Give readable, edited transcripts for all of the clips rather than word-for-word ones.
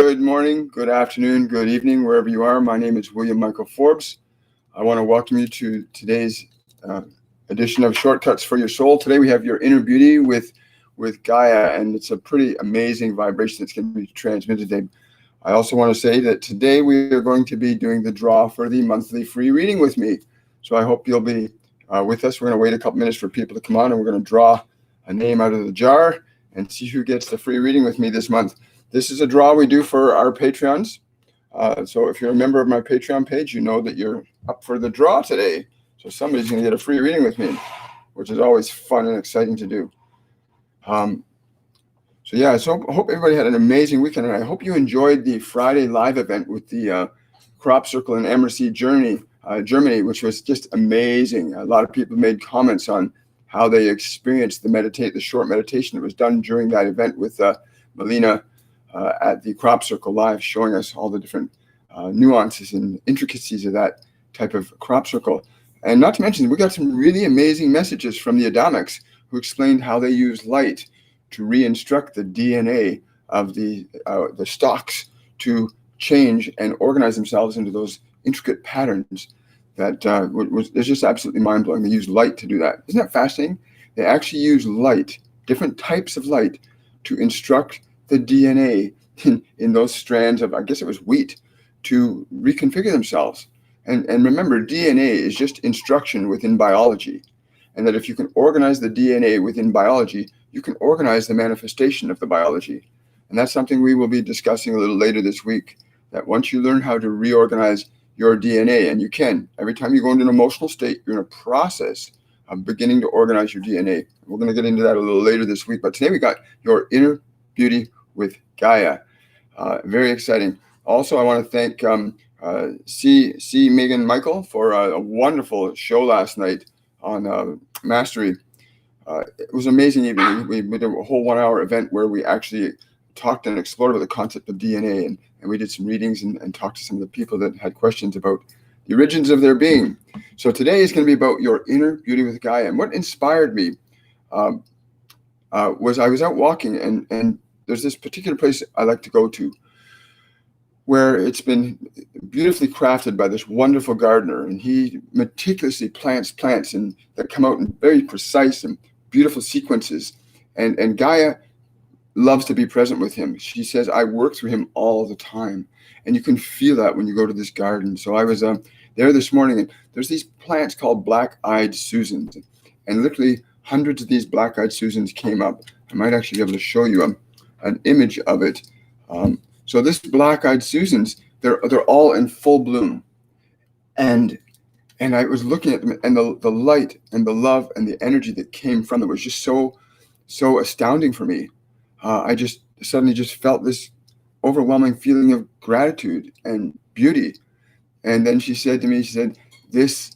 Good morning, good afternoon, good evening, wherever you are. My name is William Michael Forbes. I want to welcome you to today's edition of Shortcuts for Your Soul. Today we have your inner beauty with Gaia, and it's a pretty amazing vibration that's going to be transmitted today. I also want to say that today we are going to be doing the draw for the monthly free reading with me. So I hope you'll be with us. We're going to wait a couple minutes for people to come on, and we're going to draw a name out of the jar and see who gets the free reading with me this month. This is a draw we do for our Patreons. So if you're a member of my Patreon page, you know that you're up for the draw today. So somebody's going to get a free reading with me, which is always fun and exciting to do. So I hope everybody had an amazing weekend, and I hope you enjoyed the Friday live event with the Crop Circle in Ammersee, Germany, which was just amazing. A lot of people made comments on how they experienced the short meditation that was done during that event with Melina at the Crop Circle Live, showing us all the different nuances and intricacies of that type of crop circle. And not to mention, we got some really amazing messages from the Adamics who explained how they use light to re-instruct the DNA of the stalks to change and organize themselves into those intricate patterns that is just absolutely mind-blowing. They use light to do that. Isn't that fascinating? They actually use light, different types of light, to instruct the DNA in those strands of, I guess it was wheat, to reconfigure themselves. And remember, DNA is just instruction within biology. And that if you can organize the DNA within biology, you can organize the manifestation of the biology. And that's something we will be discussing a little later this week, that once you learn how to reorganize your DNA, and you can, every time you go into an emotional state, you're in a process of beginning to organize your DNA. We're going to get into that a little later this week. But today we got your inner beauty with Gaia. Very exciting. Also, I want to thank C. Megan Michael for a wonderful show last night on Mastery. It was an amazing evening. We did a whole 1 hour event where we actually talked and explored about the concept of DNA, and we did some readings and talked to some of the people that had questions about the origins of their being. So today is going to be about your inner beauty with Gaia. And what inspired me was I was out walking, and there's this particular place I like to go to where it's been beautifully crafted by this wonderful gardener, and he meticulously plants and that come out in very precise and beautiful sequences. And Gaia loves to be present with him. She says, I work through him all the time. And you can feel that when you go to this garden. So I was there this morning, and there's these plants called black-eyed Susans. And literally hundreds of these black-eyed Susans came up. I might actually be able to show you an image of it. So this black-eyed Susans, they're all in full bloom. And I was looking at them, and the light and the love and the energy that came from them was just so astounding for me. I just suddenly felt this overwhelming feeling of gratitude and beauty. And then she said to me, this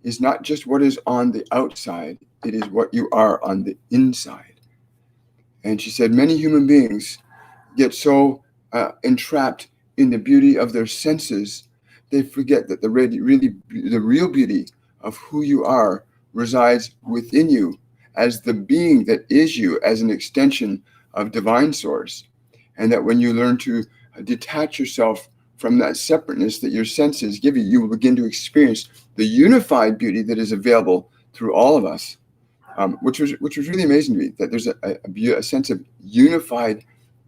is not just what is on the outside, it is what you are on the inside. And she said, many human beings get so entrapped in the beauty of their senses, they forget that the real beauty of who you are resides within you as the being that is you, as an extension of divine source. And that when you learn to detach yourself from that separateness that your senses give you, you will begin to experience the unified beauty that is available through all of us, which was really amazing to me, that there's a sense of unified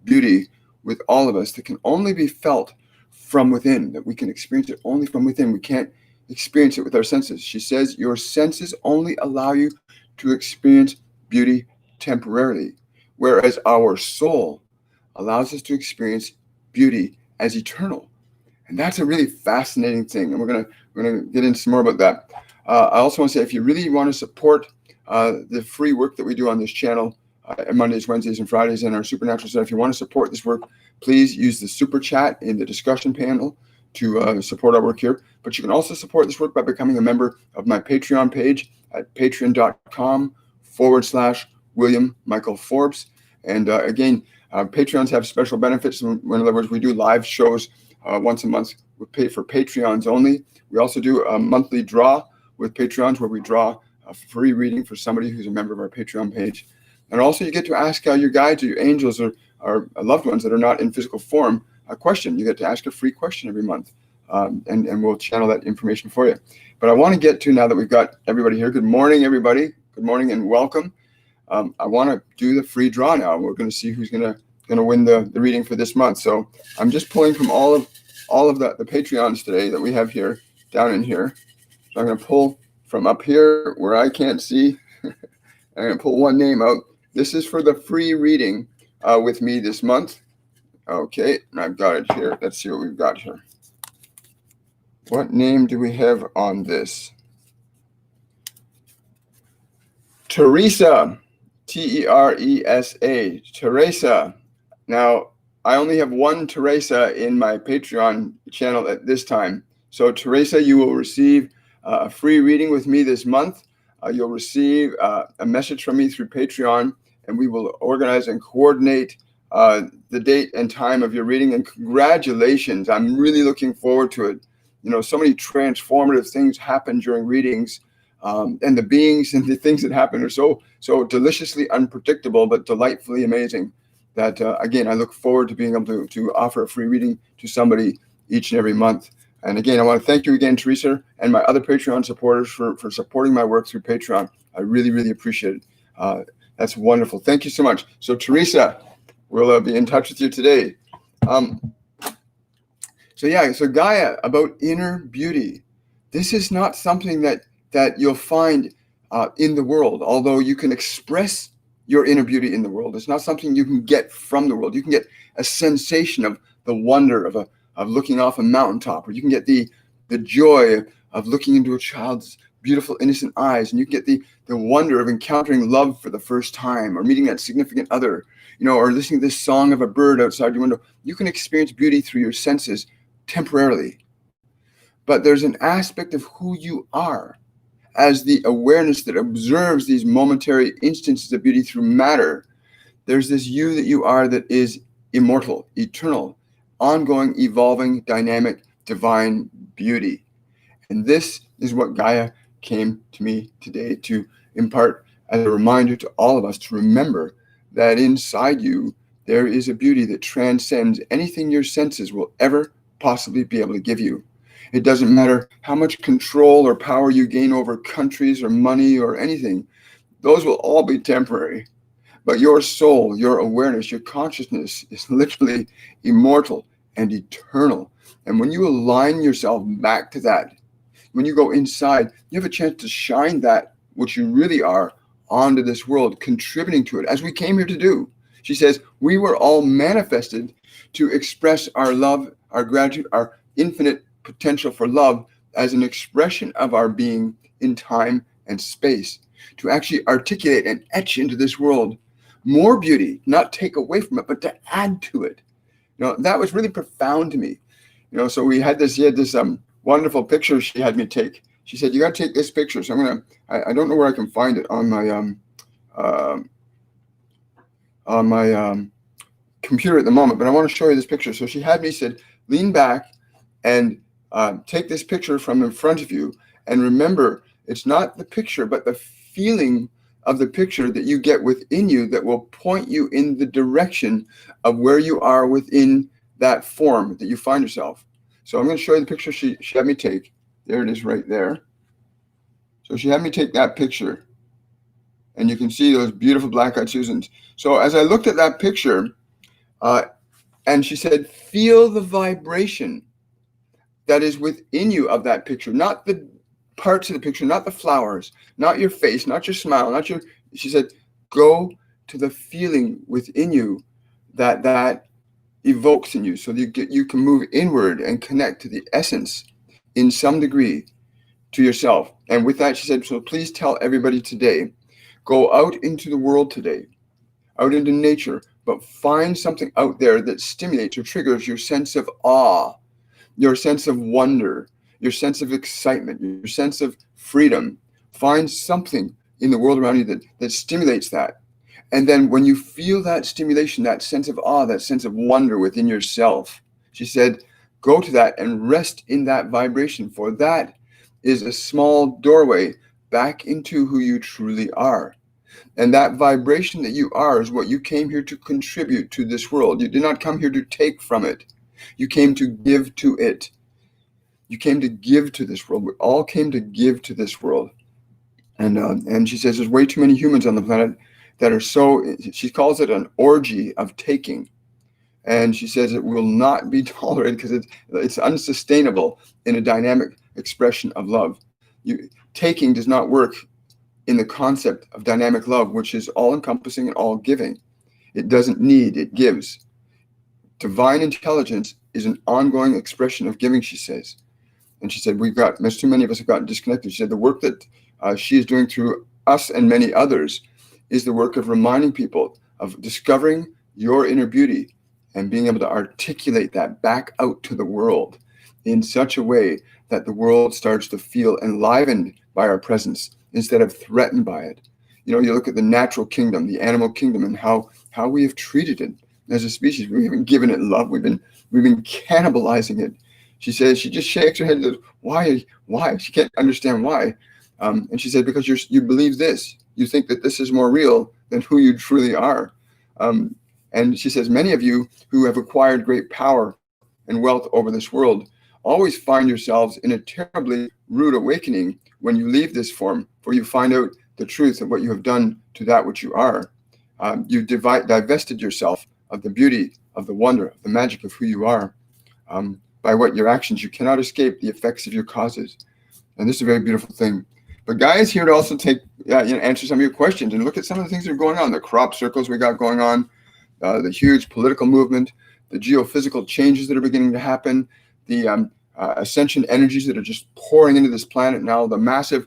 beauty with all of us that can only be felt from within, that we can experience it only from within. We can't experience it with our senses. She says your senses only allow you to experience beauty temporarily, whereas our soul allows us to experience beauty as eternal. And that's a really fascinating thing. And we're gonna get into some more about that. I also want to say, if you really want to support the free work that we do on this channel, Mondays, Wednesdays, and Fridays in our Supernatural Center, if you want to support this work, please use the super chat in the discussion panel to support our work here. But you can also support this work by becoming a member of my Patreon page at patreon.com/William Michael Forbes. And again, Patreons have special benefits. In other words, we do live shows once a month for Patreons only. We also do a monthly draw with Patreons where we draw a free reading for somebody who's a member of our Patreon page. And also you get to ask your guides or your angels or loved ones that are not in physical form a question. You get to ask a free question every month, and we'll channel that information for you. But I want to get to, now that we've got everybody here, good morning, everybody. Good morning and welcome. I want to do the free draw now. We're going to see who's going to win the reading for this month. So I'm just pulling from all of the Patreons today that we have here, down in here. So I'm going to pull from up here where I can't see. I'm going to pull one name out. This is for the free reading with me this month. Okay, and I've got it here. Let's see what we've got here. What name do we have on this? Teresa, Teresa, Teresa. Now, I only have one Teresa in my Patreon channel at this time. So, Teresa, you will receive a free reading with me this month. You'll receive a message from me through Patreon, and we will organize and coordinate the date and time of your reading. And congratulations. I'm really looking forward to it. You know, so many transformative things happen during readings. And the beings and the things that happen are so deliciously unpredictable, but delightfully amazing that, again, I look forward to being able to offer a free reading to somebody each and every month. And again, I want to thank you again, Teresa, and my other Patreon supporters for supporting my work through Patreon. I really, really appreciate it. That's wonderful. Thank you so much. So, Teresa, we'll be in touch with you today. So Gaia, about inner beauty. This is not something that you'll find in the world, although you can express your inner beauty in the world. It's not something you can get from the world. You can get a sensation of the wonder of looking off a mountaintop, or you can get the joy of looking into a child's beautiful, innocent eyes, and you can get the wonder of encountering love for the first time, or meeting that significant other, or listening to this song of a bird outside your window. You can experience beauty through your senses temporarily. But there's an aspect of who you are as the awareness that observes these momentary instances of beauty through matter. There's this you that you are that is immortal, eternal, ongoing, evolving, dynamic, divine beauty. And this is what Gaia came to me today to impart as a reminder to all of us to remember that inside you, there is a beauty that transcends anything your senses will ever possibly be able to give you. It doesn't matter how much control or power you gain over countries or money or anything. Those will all be temporary. But your soul, your awareness, your consciousness is literally immortal and eternal. And when you align yourself back to that, when you go inside, you have a chance to shine that which you really are onto this world, contributing to it, as we came here to do. She says, we were all manifested to express our love, our gratitude, our infinite potential for love as an expression of our being in time and space, to actually articulate and etch into this world more beauty, not take away from it, but to add to it. That was really profound to me. So she had this wonderful picture she had me take. She said, you got to take this picture. So I don't know where I can find it on my computer at the moment, but I want to show you this picture. So she had me said, lean back and take this picture from in front of you, and remember, it's not the picture, but the feeling of the picture that you get within you that will point you in the direction of where you are within that form that you find yourself. So I'm going to show you the picture she had me take. There it is right there. So she had me take that picture, and you can see those beautiful black-eyed Susans. So as I looked at that picture, and she said, feel the vibration that is within you of that picture, not the parts of the picture, not the flowers, not your face, not your smile, she said, go to the feeling within you that evokes in you, so that you can move inward and connect to the essence in some degree to yourself. And with that, she said, so please tell everybody today, go out into the world today, out into nature, but find something out there that stimulates or triggers your sense of awe, your sense of wonder, your sense of excitement, your sense of freedom. Find something in the world around you that stimulates that. And then when you feel that stimulation, that sense of awe, that sense of wonder within yourself, she said, go to that and rest in that vibration, for that is a small doorway back into who you truly are. And that vibration that you are is what you came here to contribute to this world. You did not come here to take from it. You came to give to it. You came to give to this world. We all came to give to this world. And she says there's way too many humans on the planet that are she calls it an orgy of taking. And she says it will not be tolerated because it's unsustainable in a dynamic expression of love. Taking does not work in the concept of dynamic love, which is all-encompassing and all-giving. It doesn't need, it gives. Divine intelligence is an ongoing expression of giving, she says. And she said, there's too many of us have gotten disconnected. She said the work that she is doing through us and many others is the work of reminding people of discovering your inner beauty and being able to articulate that back out to the world in such a way that the world starts to feel enlivened by our presence instead of threatened by it. You look at the natural kingdom, the animal kingdom, and how we have treated it as a species. We haven't given it love. We've been cannibalizing it. She says, she just shakes her head and says, why? She can't understand why. And she said, because you believe this. You think that this is more real than who you truly are. And she says, many of you who have acquired great power and wealth over this world always find yourselves in a terribly rude awakening when you leave this form, for you find out the truth of what you have done to that which you are. You've divested yourself of the beauty, of the wonder, of the magic of who you are. By what your actions, you cannot escape the effects of your causes. And this is a very beautiful thing. But Gaia is here to also answer some of your questions and look at some of the things that are going on, the crop circles we got going on, the huge political movement, the geophysical changes that are beginning to happen, the ascension energies that are just pouring into this planet now, the massive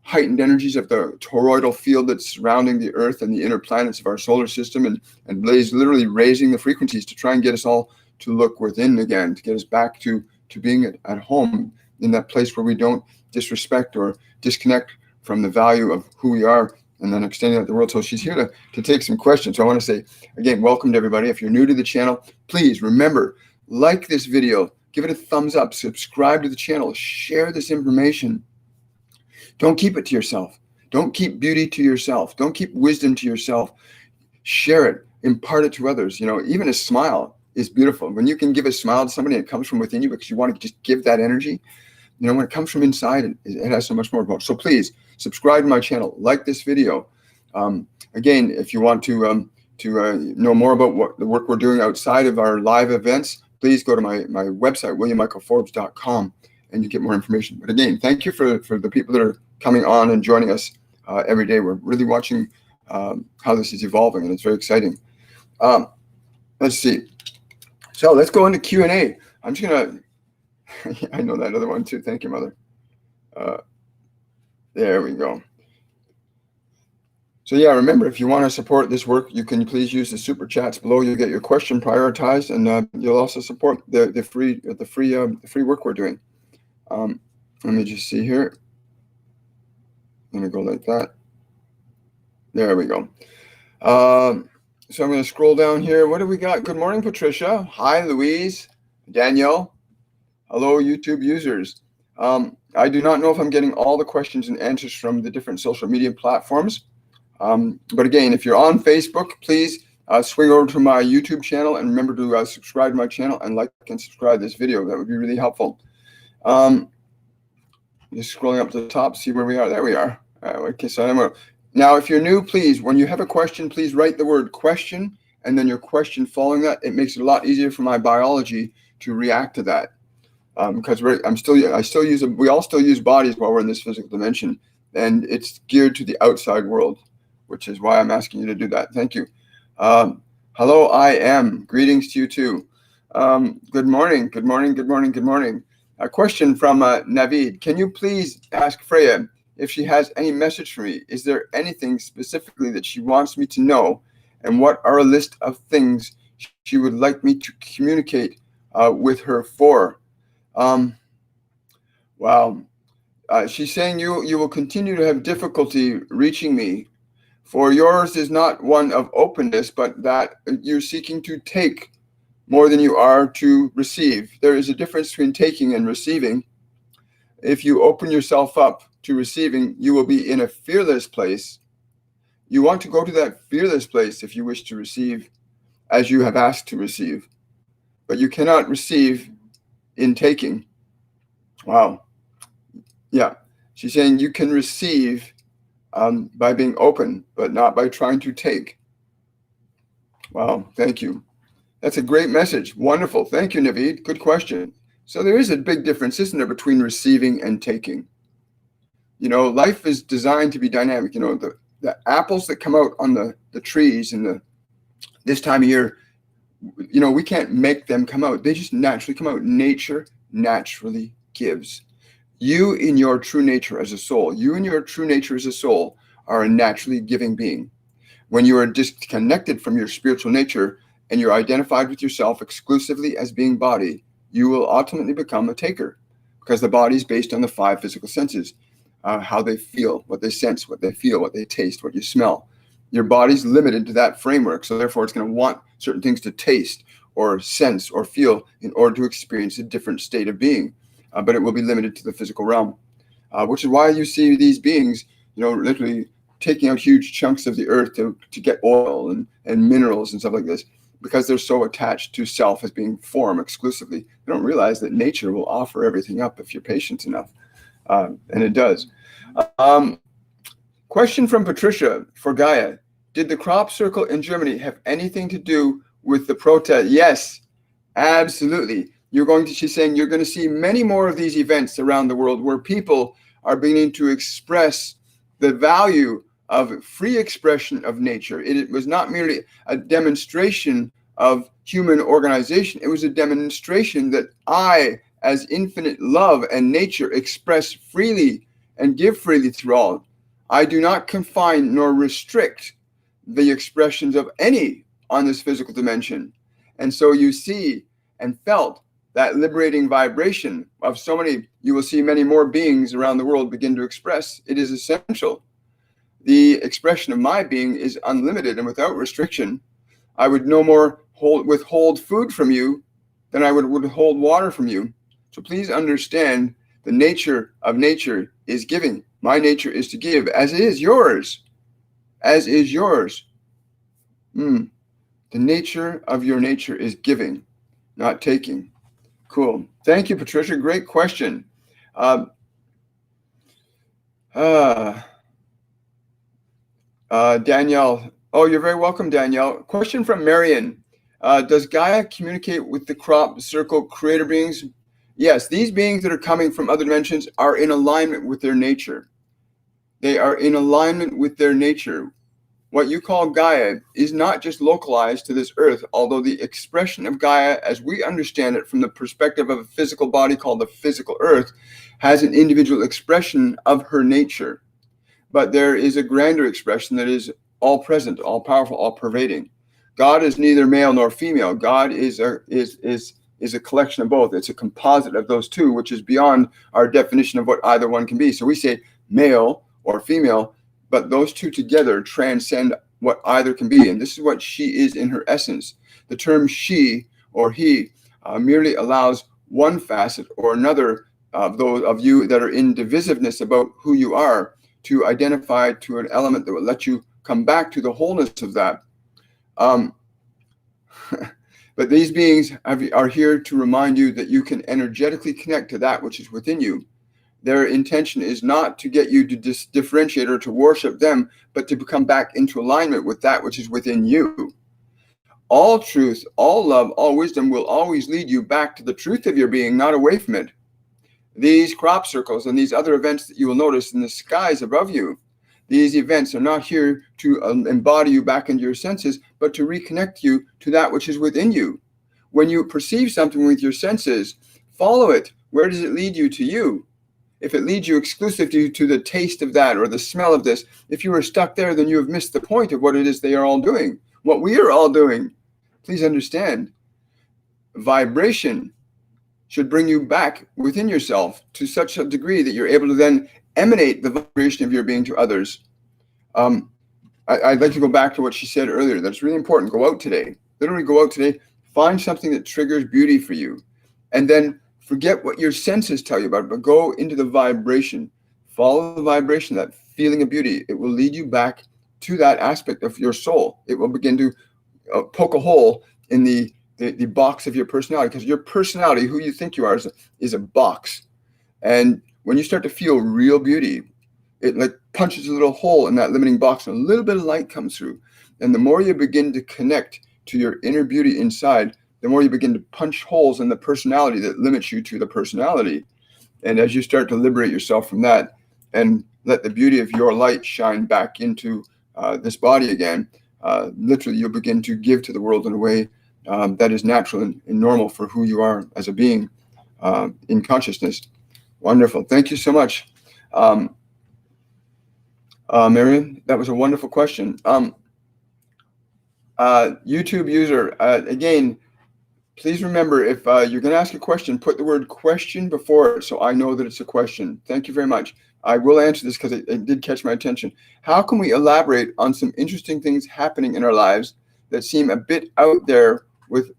heightened energies of the toroidal field that's surrounding the Earth and the inner planets of our solar system, and literally raising the frequencies to try and get us all to look within again, to get us back to being at home in that place where we don't disrespect or disconnect from the value of who we are, and then extending out the world. So she's here to take some questions. So I want to say, again, welcome to everybody. If you're new to the channel, please remember, like this video, give it a thumbs up, subscribe to the channel, share this information. Don't keep it to yourself. Don't keep beauty to yourself. Don't keep wisdom to yourself. Share it, impart it to others. Even a smile is beautiful. When you can give a smile to somebody and it comes from within you because you want to just give that energy, when it comes from inside, it has so much more power. So please subscribe to my channel, like this video. Again, if you want to know more about what the work we're doing outside of our live events, please go to my website, williammichaelforbes.com, and you get more information. But again, thank you for the people that are coming on and joining us every day. We're really watching how this is evolving, and it's very exciting. Let's see. So let's go into Q&A. I'm just going to, I know that other one too. Thank you, Mother. There we go. So yeah, remember, if you want to support this work, you can please use the super chats below. You'll get your question prioritized, and you'll also support the free work we're doing. Let me just see here. Let me go like that. There we go. So I'm going to scroll down here. What do we got? Good morning, Patricia. Hi, Louise. Danielle. Hello, YouTube users. I do not know if I'm getting all the questions and answers from the different social media platforms. But again, if you're on Facebook, please swing over to my YouTube channel and remember to subscribe to my channel and like and subscribe this video. That would be really helpful. Just scrolling up to the top, see where we are. There we are. Okay, so now, if you're new, please, when you have a question, please write the word question and then your question following that. It makes it a lot easier for my biology to react to that. Because we all still use bodies while we're in this physical dimension, and it's geared to the outside world, which is why I'm asking you to do that. Thank you. Hello, I am. Greetings to you too. Good morning. Good morning. Good morning. Good morning. A question from Navid. Can you please ask Freya if she has any message for me? Is there anything specifically that she wants me to know? And what are a list of things she would like me to communicate with her for? Wow. She's saying you will continue to have difficulty reaching me, for yours is not one of openness, but that you're seeking to take more than you are to receive. There is a difference between taking and receiving. If you open yourself up to receiving, you will be in a fearless place. You want to go to that fearless place if you wish to receive as you have asked to receive. but you cannot receive in taking. Wow. Yeah. She's saying you can receive by being open, but not by trying to take. Wow. Thank you. That's a great message. Wonderful. Thank you, Naveed. Good question. So there is a big difference, isn't there, between receiving and taking? Life is designed to be dynamic. The apples that come out on the trees in this time of year, we can't make them come out. They just naturally come out. Nature naturally gives. You in your true nature as a soul, are a naturally giving being. When you are disconnected from your spiritual nature and you're identified with yourself exclusively as being body, you will ultimately become a taker, because the body is based on the 5 physical senses, how they feel, what they sense, what they feel, what they taste, what you smell. Your body's limited to that framework, so therefore it's going to want certain things to taste or sense or feel in order to experience a different state of being, but it will be limited to the physical realm, which is why you see these beings, literally taking out huge chunks of the earth to get oil and minerals and stuff like this, because they're so attached to self as being form exclusively. They don't realize that nature will offer everything up if you're patient enough, and it does. Question from Patricia for Gaia. Did the crop circle in Germany have anything to do with the protest? Yes, absolutely. She's saying you're going to see many more of these events around the world where people are beginning to express the value of free expression of nature. It was not merely a demonstration of human organization. It was a demonstration that I, as infinite love and nature, express freely and give freely through all. I do not confine nor restrict the expressions of any on this physical dimension. And so you see and felt that liberating vibration of so many. You will see many more beings around the world begin to express. It is essential. The expression of my being is unlimited and without restriction. I would no more withhold food from you than I would withhold water from you. So please understand, the nature of nature is giving. My nature is to give, as is yours. As is yours. The nature of your nature is giving, not taking. Cool. Thank you, Patricia. Great question. Danielle. Oh, you're very welcome, Danielle. Question from Marion. Does Gaia communicate with the crop circle creator beings? Yes, these beings that are coming from other dimensions are in alignment with their nature. They are in alignment with their nature. What you call Gaia is not just localized to this earth, although the expression of Gaia, as we understand it from the perspective of a physical body called the physical earth, has an individual expression of her nature. But there is a grander expression that is all present, all powerful, all pervading. God is neither male nor female. God is a collection of both. It's a composite of those two, which is beyond our definition of what either one can be. So we say male or female, but those two together transcend what either can be. And this is what she is in her essence. The term she or he merely allows one facet or another of those of you that are in divisiveness about who you are to identify to an element that will let you come back to the wholeness of that. But these beings are here to remind you that you can energetically connect to that which is within you. Their intention is not to get you to differentiate or to worship them, but to come back into alignment with that which is within you. All truth, all love, all wisdom will always lead you back to the truth of your being, not away from it. These crop circles and these other events that you will notice in the skies above you, these events are not here to embody you back into your senses, but to reconnect you to that which is within you. When you perceive something with your senses, follow it. Where does it lead you to you? If it leads you exclusively to the taste of that or the smell of this, if you are stuck there, then you have missed the point of what it is they are all doing, what we are all doing. Please understand, vibration should bring you back within yourself to such a degree that you're able to then emanate the vibration of your being to others. I'd like to go back to what she said earlier. That's really important. Go out today. Literally go out today. Find something that triggers beauty for you. And then forget what your senses tell you about it, but go into the vibration. Follow the vibration, that feeling of beauty. It will lead you back to that aspect of your soul. It will begin to poke a hole in the the box of your personality, because your personality, who you think you are, is a box. And when you start to feel real beauty, it like punches a little hole in that limiting box, and a little bit of light comes through. And the more you begin to connect to your inner beauty inside, the more you begin to punch holes in the personality that limits you to the personality. And as you start to liberate yourself from that and let the beauty of your light shine back into this body again, literally you'll begin to give to the world in a way that is natural and normal for who you are as a being in consciousness. Wonderful. Thank you so much. Marion, that was a wonderful question. YouTube user, again, please remember, if you're going to ask a question, put the word question before it so I know that it's a question. Thank you very much. I will answer this because it did catch my attention. How can we elaborate on some interesting things happening in our lives that seem a bit out there with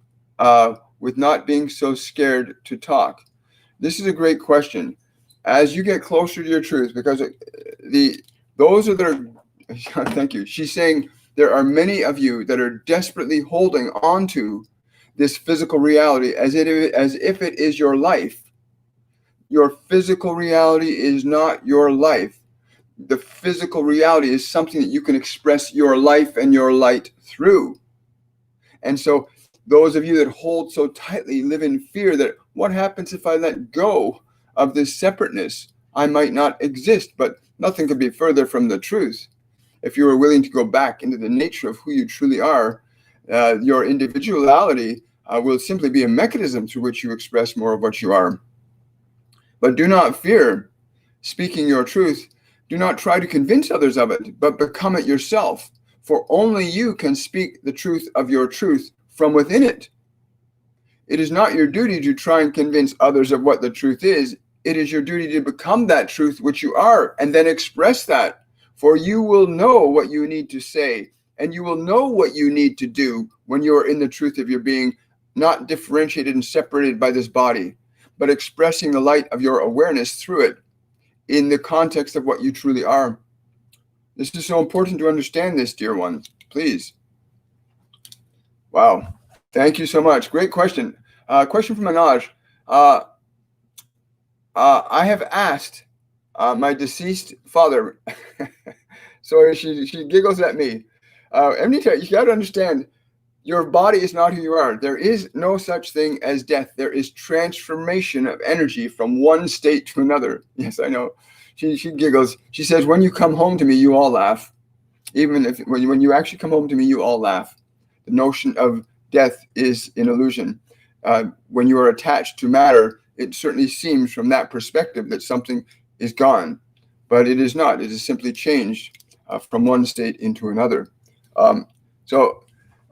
not being so scared to talk? This is a great question. As you get closer to your truth, because those are their, thank you. She's saying there are many of you that are desperately holding on to this physical reality as if it is your life. Your physical reality is not your life. The physical reality is something that you can express your life and your light through. And so those of you that hold so tightly live in fear that what happens if I let go of this separateness? I might not exist, but nothing could be further from the truth. If you are willing to go back into the nature of who you truly are, your individuality will simply be a mechanism through which you express more of what you are. But do not fear speaking your truth. Do not try to convince others of it, but become it yourself. For only you can speak the truth of your truth from within it. It is not your duty to try and convince others of what the truth is. It is your duty to become that truth which you are, and then express that. For you will know what you need to say, and you will know what you need to do when you are in the truth of your being, not differentiated and separated by this body, but expressing the light of your awareness through it in the context of what you truly are. This is so important to understand this, dear one. Please. Wow. Thank you so much. Great question. Question from Manoj. I have asked my deceased father. So she giggles at me. Let me tell you, you got to understand, your body is not who you are. There is no such thing as death. There is transformation of energy from one state to another. Yes, I know. She giggles. She says, when you come home to me, you all laugh. Even if when you actually come home to me, you all laugh. The notion of death is an illusion. When you are attached to matter, it certainly seems from that perspective that something is gone, but it is not. It is simply changed from one state into another. So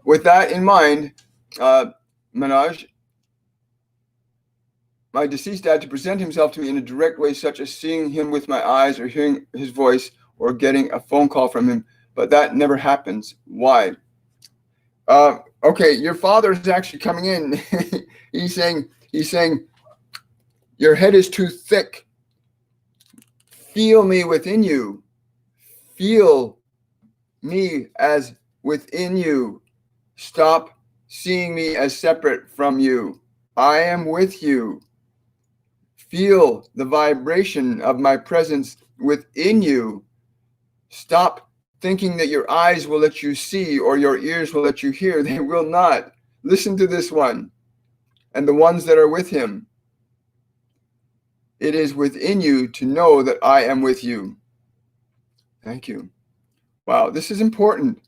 with that in mind, Manoj, my deceased dad, to present himself to me in a direct way, such as seeing him with my eyes or hearing his voice or getting a phone call from him, but that never happens. Why? Okay, your father is actually coming in. He's saying, your head is too thick. Feel me within you. Feel me as within you. Stop seeing me as separate from you. I am with you. Feel the vibration of my presence within you. Stop thinking that your eyes will let you see or your ears will let you hear. They will not. Listen to this one and the ones that are with him. It is within you to know that I am with you. Thank you. Wow, this is important.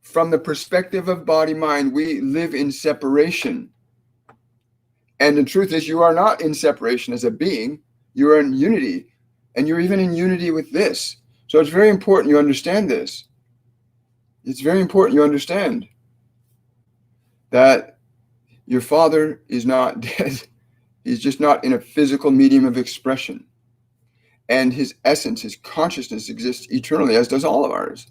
From the perspective of body-mind, we live in separation. And the truth is, you are not in separation as a being. You are in unity. And you're even in unity with this. So it's very important you understand this. It's very important you understand that your father is not dead. He's just not in a physical medium of expression. And his essence, his consciousness exists eternally, as does all of ours.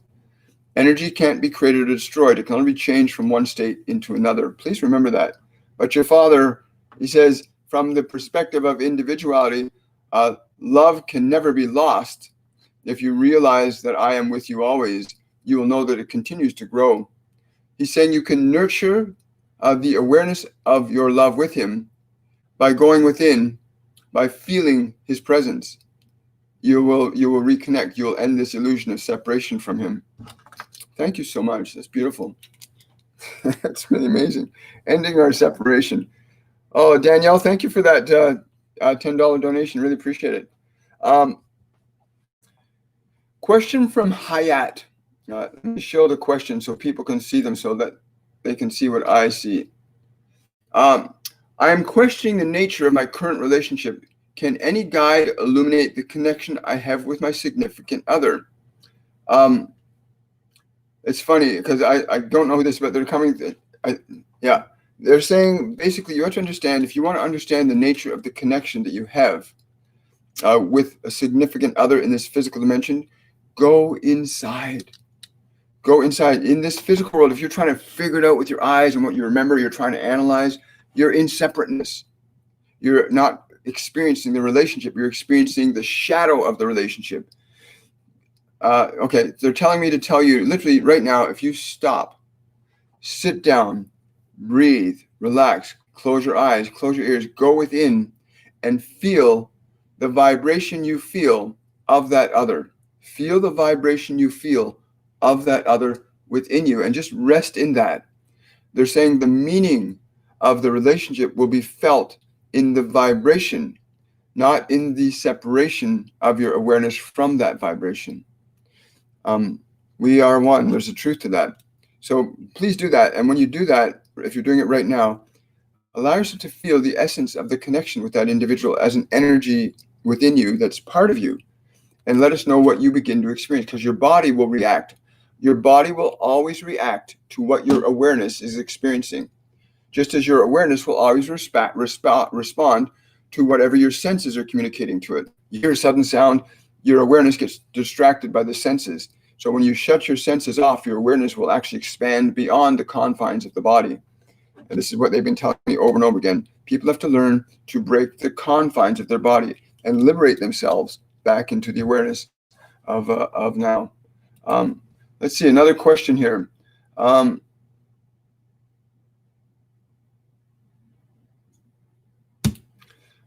Energy can't be created or destroyed. It can only be changed from one state into another. Please remember that. But your father, he says, from the perspective of individuality, love can never be lost. If you realize that I am with you always, you will know that it continues to grow. He's saying you can nurture the awareness of your love with him by going within, by feeling his presence. You will reconnect. You will end this illusion of separation from him. Thank you so much. That's beautiful. That's really amazing. Ending our separation. Oh, Danielle, thank you for that $10 donation. Really appreciate it. Question from Hayat. Let me show the question so people can see them so that they can see what I see. I am questioning the nature of my current relationship. Can any guide illuminate the connection I have with my significant other? It's funny because I don't know who this, but they're coming. Yeah, they're saying basically you have to understand, if you want to understand the nature of the connection that you have with a significant other in this physical dimension, go inside. Go inside. In this physical world, if you're trying to figure it out with your eyes and what you remember, you're trying to analyze, you're in separateness. You're not experiencing the relationship. You're experiencing the shadow of the relationship. Okay, they're telling me to tell you literally right now, if you stop, sit down, breathe, relax, close your eyes, close your ears, go within and feel the vibration you feel of that other. Feel the vibration you feel of that other within you and just rest in that. They're saying the meaning of the relationship will be felt in the vibration, not in the separation of your awareness from that vibration. We are one. There's a truth to that. So please do that. And when you do that, if you're doing it right now, allow yourself to feel the essence of the connection with that individual as an energy within you that's part of you. And let us know what you begin to experience, because your body will react. Your body will always react to what your awareness is experiencing, just as your awareness will always respond to whatever your senses are communicating to it. You hear a sudden sound, your awareness gets distracted by the senses. So when you shut your senses off, your awareness will actually expand beyond the confines of the body. And this is what they've been telling me over and over again. People have to learn to break the confines of their body and liberate themselves back into the awareness of now. Let's see, another question here.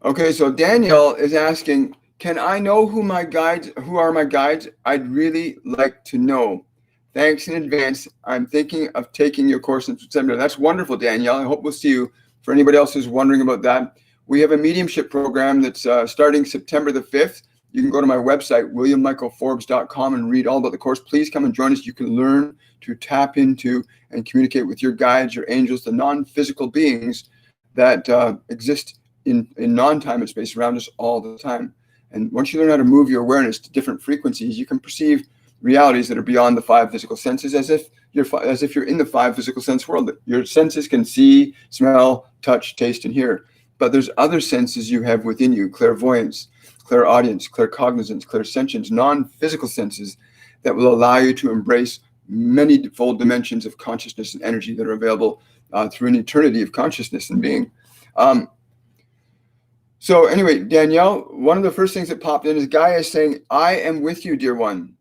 Okay, so Danielle is asking, can I know who are my guides? I'd really like to know. Thanks in advance. I'm thinking of taking your course in September. That's wonderful, Danielle. I hope we'll see you. For anybody else who's wondering about that, we have a mediumship program that's starting September the 5th. You can go to my website, williammichaelforbes.com, and read all about the course. Please come and join us. You can learn to tap into and communicate with your guides, your angels, the non-physical beings that exist in non-time and space around us all the time. And once you learn how to move your awareness to different frequencies, you can perceive realities that are beyond the five physical senses, as if you're in the five physical sense world. Your senses can see, smell, touch, taste, and hear. But there's other senses you have within you: clairvoyance, clairaudience, claircognizance, clairsentience, non-physical senses that will allow you to embrace many fold dimensions of consciousness and energy that are available through an eternity of consciousness and being. So anyway, Danielle, one of the first things that popped in is Gaia saying, I am with you, dear one.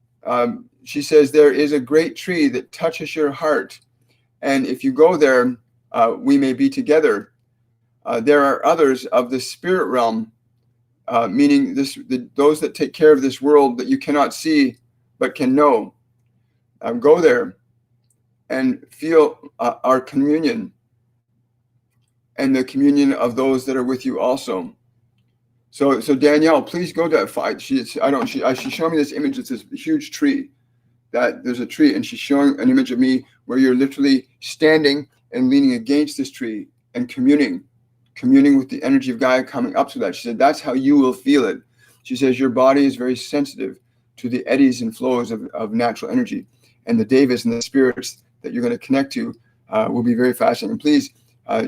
She says, there is a great tree that touches your heart. And if you go there, we may be together. There are others of the spirit realm, meaning those that take care of this world that you cannot see but can know. Go there and feel our communion and the communion of those that are with you also. So Danielle, please go to fight. She's showing me this image. It's this huge tree. That there's a tree, and she's showing an image of me where you're literally standing and leaning against this tree and communing with the energy of Gaia coming up to that. She said that's how you will feel it. She says your body is very sensitive to the eddies and flows of natural energy, and the devas and the spirits that you're going to connect to will be very fascinating. And please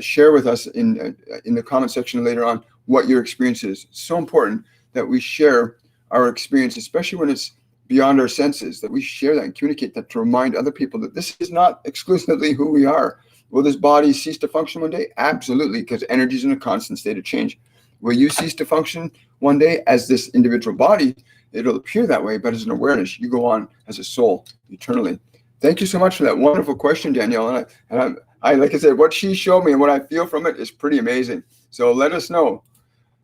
share with us in the comment section later on what your experience is. It's so important that we share our experience, especially when it's beyond our senses, that we share that and communicate that to remind other people that this is not exclusively who we are. Will this body cease to function one day? Absolutely, because energy is in a constant state of change. Will you cease to function one day as this individual body? It'll appear that way, but as an awareness, you go on as a soul eternally. Thank you so much for that wonderful question, Danielle. And like I said, what she showed me and what I feel from it is pretty amazing. So let us know.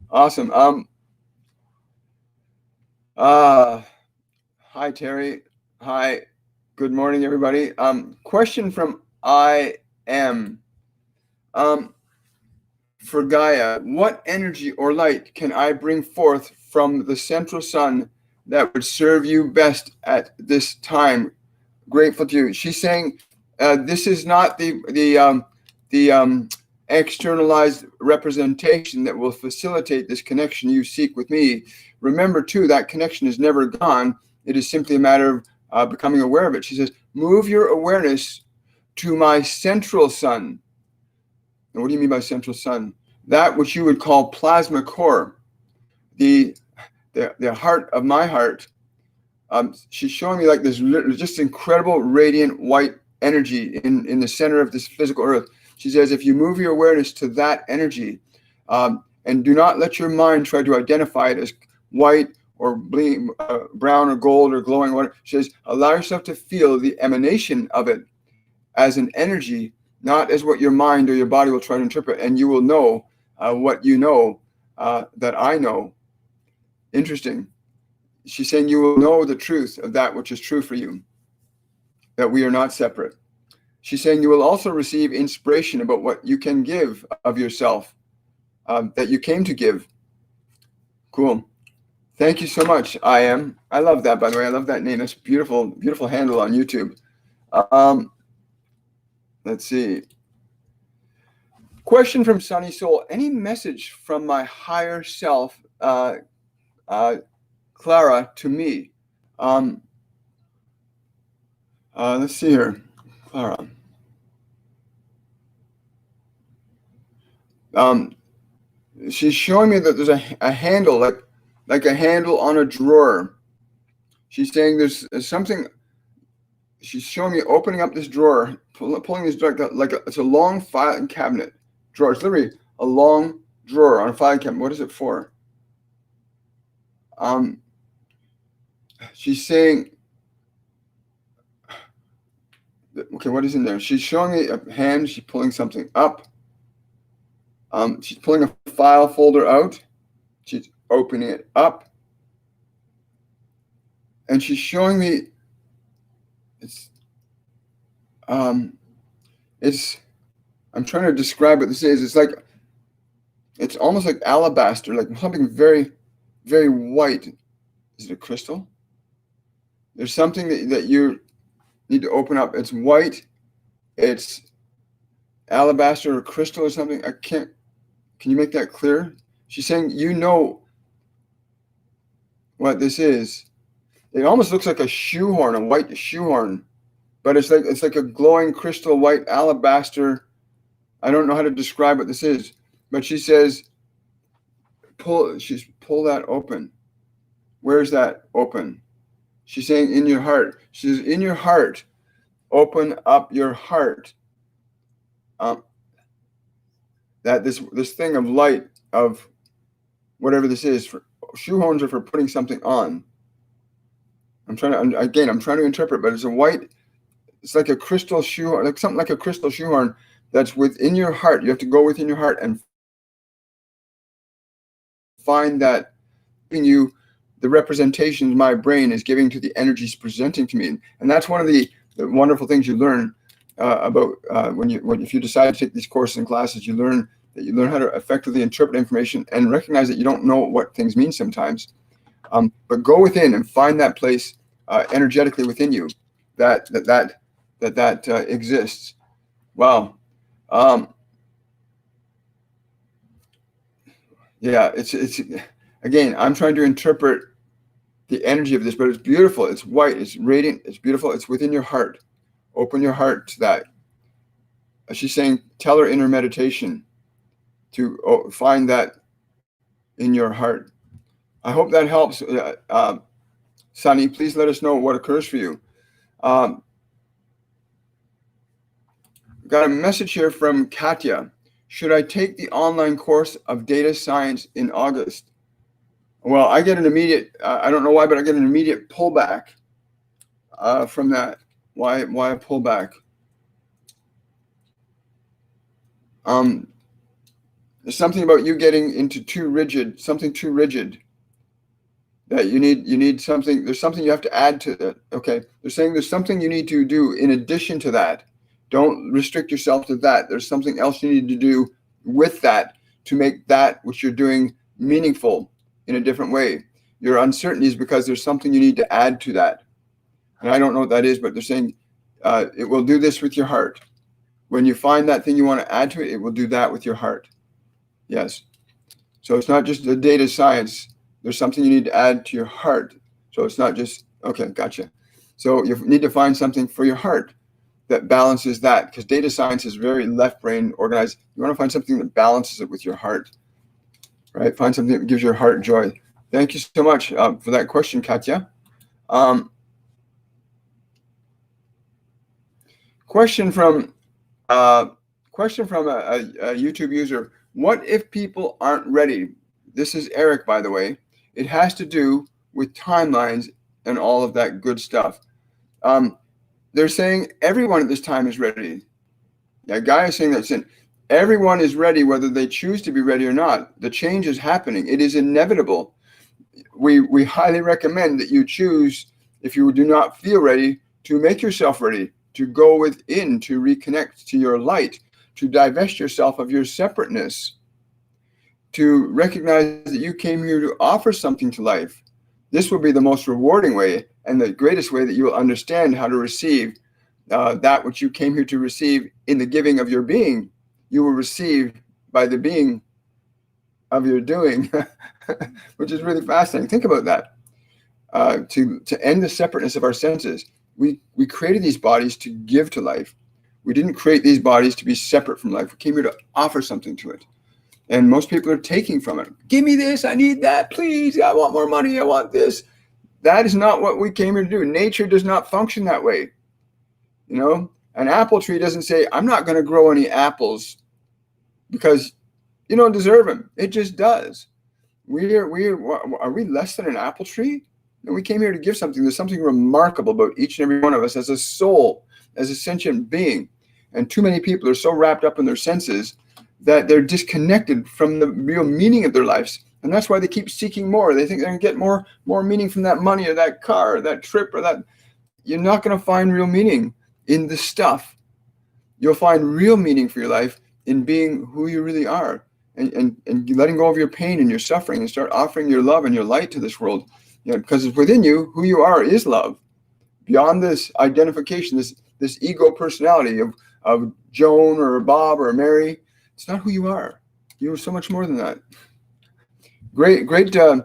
Awesome. Hi Terry. Hi. Good morning, everybody. Question from I am. For Gaia, what energy or light can I bring forth from the central sun that would serve you best at this time? Grateful to you. She's saying this is not the externalized representation that will facilitate this connection you seek with me. Remember, too, that connection is never gone. It is simply a matter of becoming aware of it. She says, move your awareness to my central sun. And what do you mean by central sun? That which you would call plasma core, the heart of my heart. She's showing me like this just incredible radiant white energy in the center of this physical earth. She says, if you move your awareness to that energy, and do not let your mind try to identify it as white or brown or gold or glowing water. She says, allow yourself to feel the emanation of it as an energy, not as what your mind or your body will try to interpret, and you will know what you know that I know. Interesting. She's saying you will know the truth of that which is true for you, that we are not separate. She's saying you will also receive inspiration about what you can give of yourself, that you came to give. Cool. Thank you so much, I am. I love that, by the way. I love that name. It's beautiful, beautiful handle on YouTube. Let's see. Question from Sunny Soul. Any message from my higher self, Clara, to me? Let's see here. Clara. She's showing me that there's a handle, like a handle on a drawer. She's saying there's something. She's showing me opening up this drawer, pulling this drawer like it's a long filing cabinet drawer. It's literally a long drawer on a filing cabinet. What is it for? She's saying, okay, what is in there? She's showing me a hand. She's pulling something up. She's pulling a file folder out. She's opening it up. And she's showing me I'm trying to describe what this is. It's almost like alabaster, like something very, very white. Is it a crystal? There's something that you need to open up. It's white. It's alabaster or crystal or something. Can you make that clear? She's saying, you know what this is. It almost looks like a shoehorn, a white shoehorn, but it's like a glowing crystal white alabaster. I don't know how to describe what this is, but she says, pull that open. Where's that open? She's saying in your heart. She says, in your heart, open up your heart. That this thing of light, of whatever this is, for shoehorns are for putting something on. I'm trying to interpret, but it's like a crystal shoehorn, like something like a crystal shoehorn that's within your heart. You have to go within your heart and find that giving you the representations my brain is giving to the energies presenting to me. And that's one of the wonderful things you learn about if you decide to take these courses and classes. You learn how to effectively interpret information and recognize that you don't know what things mean sometimes. But go within and find that place energetically within you that exists. Wow. Yeah, it's again, I'm trying to interpret the energy of this, but it's beautiful. It's white. It's radiant. It's beautiful. It's within your heart. Open your heart to that. She's saying, tell her in her meditation to find that in your heart. I hope that helps. Sunny, please let us know what occurs for you. Got a message here from Katya. Should I take the online course of data science in August? Well, I get an immediate, I don't know why, but I get an immediate pullback from that. Why a pullback? There's something about you getting into something too rigid. That you need something. There's something you have to add to it. Okay, they're saying there's something you need to do in addition to that. Don't restrict yourself to that. There's something else you need to do with that to make that which you're doing meaningful in a different way. Your uncertainty is because there's something you need to add to that. And I don't know what that is, but they're saying it will do this with your heart. When you find that thing you want to add to it, it will do that with your heart. Yes. So it's not just the data science. There's something you need to add to your heart. So it's not just, okay, gotcha. So you need to find something for your heart that balances that, because data science is very left brain organized. You want to find something that balances it with your heart, right? Find something that gives your heart joy. Thank you so much for that question, Katya. Question from a YouTube user. What if people aren't ready? This is Eric, by the way. It has to do with timelines and all of that good stuff. They're saying everyone at this time is ready. Yeah, Gaia is saying that everyone is ready, whether they choose to be ready or not. The change is happening. It is inevitable. We highly recommend that you choose, if you do not feel ready, to make yourself ready, to go within, to reconnect to your light, to divest yourself of your separateness, to recognize that you came here to offer something to life. This will be the most rewarding way and the greatest way that you will understand how to receive that which you came here to receive in the giving of your being. You will receive by the being of your doing, which is really fascinating. Think about that. To end the separateness of our senses. We created these bodies to give to life. We didn't create these bodies to be separate from life. We came here to offer something to it. And most people are taking from it. Give me this, I need that, please. I want more money, I want this. That is not what we came here to do. Nature does not function that way. You know, an apple tree doesn't say, I'm not going to grow any apples because you don't deserve them. It just does. Are we less than an apple tree? And we came here to give something. There's something remarkable about each and every one of us as a soul, as a sentient being. And too many people are so wrapped up in their senses that they're disconnected from the real meaning of their lives. And that's why they keep seeking more. They think they're going to get more meaning from that money or that car or that trip or that. You're not going to find real meaning in the stuff. You'll find real meaning for your life in being who you really are and letting go of your pain and your suffering and start offering your love and your light to this world. You know, because within you, who you are is love. Beyond this identification, this ego personality of Joan or Bob or Mary, it's not who you are. You are so much more than that. Great question,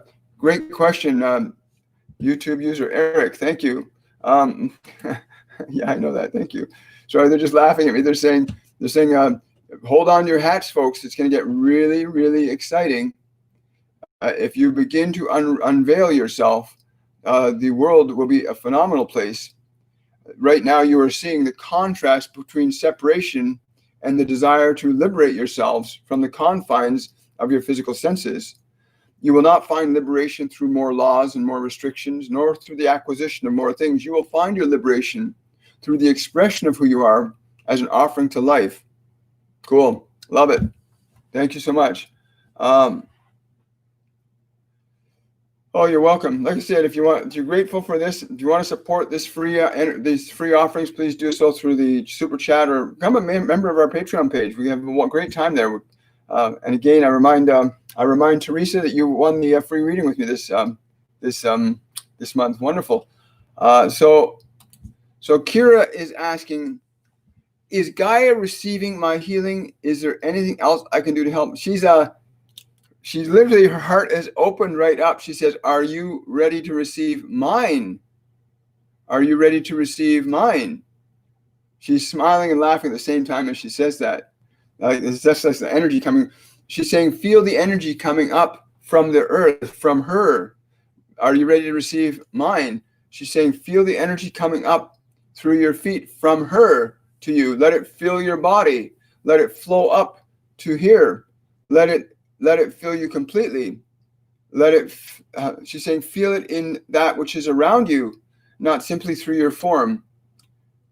YouTube user Eric. Thank you. Yeah, I know that. Thank you. Sorry, they're just laughing at me. They're saying, hold on to your hats, folks. It's going to get really, really exciting. If you begin to unveil yourself, the world will be a phenomenal place. Right now, you are seeing the contrast between separation and the desire to liberate yourselves from the confines of your physical senses. You will not find liberation through more laws and more restrictions, nor through the acquisition of more things. You will find your liberation through the expression of who you are as an offering to life. Cool. Love it. Thank you so much. Oh, you're welcome. Like I said, if you're grateful for this, if you want to support this these free offerings, please do so through the super chat or become a member of our Patreon page. We have a great time there. And again, I remind Teresa that you won the free reading with me this month. Wonderful. So Kira is asking, is Gaia receiving my healing? Is there anything else I can do to help? She's literally, her heart is opened right up. She says, are you ready to receive mine? Are you ready to receive mine? She's smiling and laughing at the same time as she says that. That's the energy coming. She's saying, feel the energy coming up from the earth, from her. Are you ready to receive mine? She's saying, feel the energy coming up through your feet from her to you. Let it fill your body. Let it flow up to here. Let it fill you completely. She's saying, feel it in that which is around you, not simply through your form.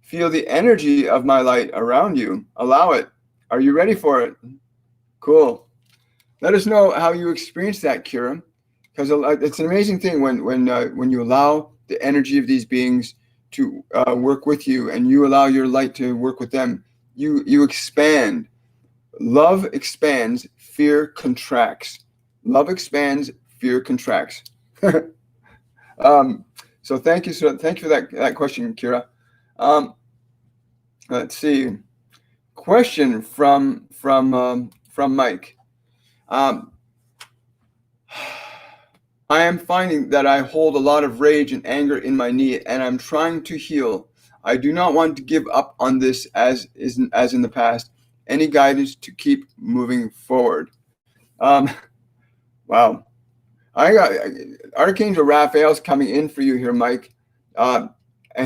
Feel the energy of my light around you. Allow it. Are you ready for it? Cool. Let us know how you experience that, Kira, because it's an amazing thing when you allow the energy of these beings to work with you, and you allow your light to work with them. You expand. Love expands, fear contracts. Love expands, fear contracts. So thank you for that question, Kira. Let's see. Question from Mike. I am finding that I hold a lot of rage and anger in my knee, and I'm trying to heal. I do not want to give up on this as in the past. Any guidance to keep moving forward? Wow. I got Archangel Raphael's coming in for you here, Mike, and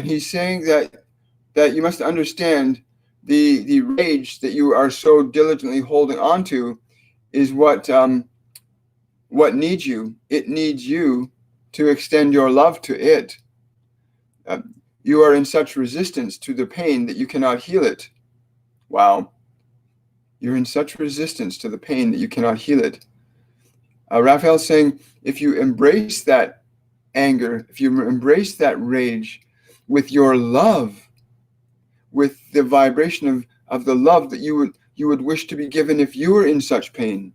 he's saying that you must understand the rage that you are so diligently holding on to is what needs you. It needs you to extend your love to it. You are in such resistance to the pain that you cannot heal it. Wow. You're in such resistance to the pain that you cannot heal it. Raphael's saying, if you embrace that anger, if you embrace that rage with your love, with the vibration of the love that you would wish to be given if you were in such pain,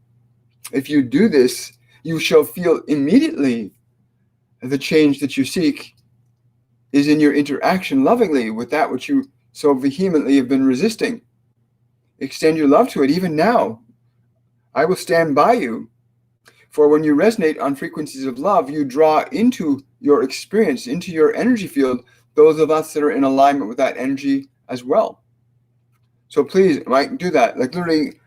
if you do this, you shall feel immediately the change that you seek is in your interaction lovingly with that which you so vehemently have been resisting. Extend your love to it even now. I will stand by you. For when you resonate on frequencies of love, you draw into your experience, into your energy field, those of us that are in alignment with that energy as well. So please, Mike, do that. Like literally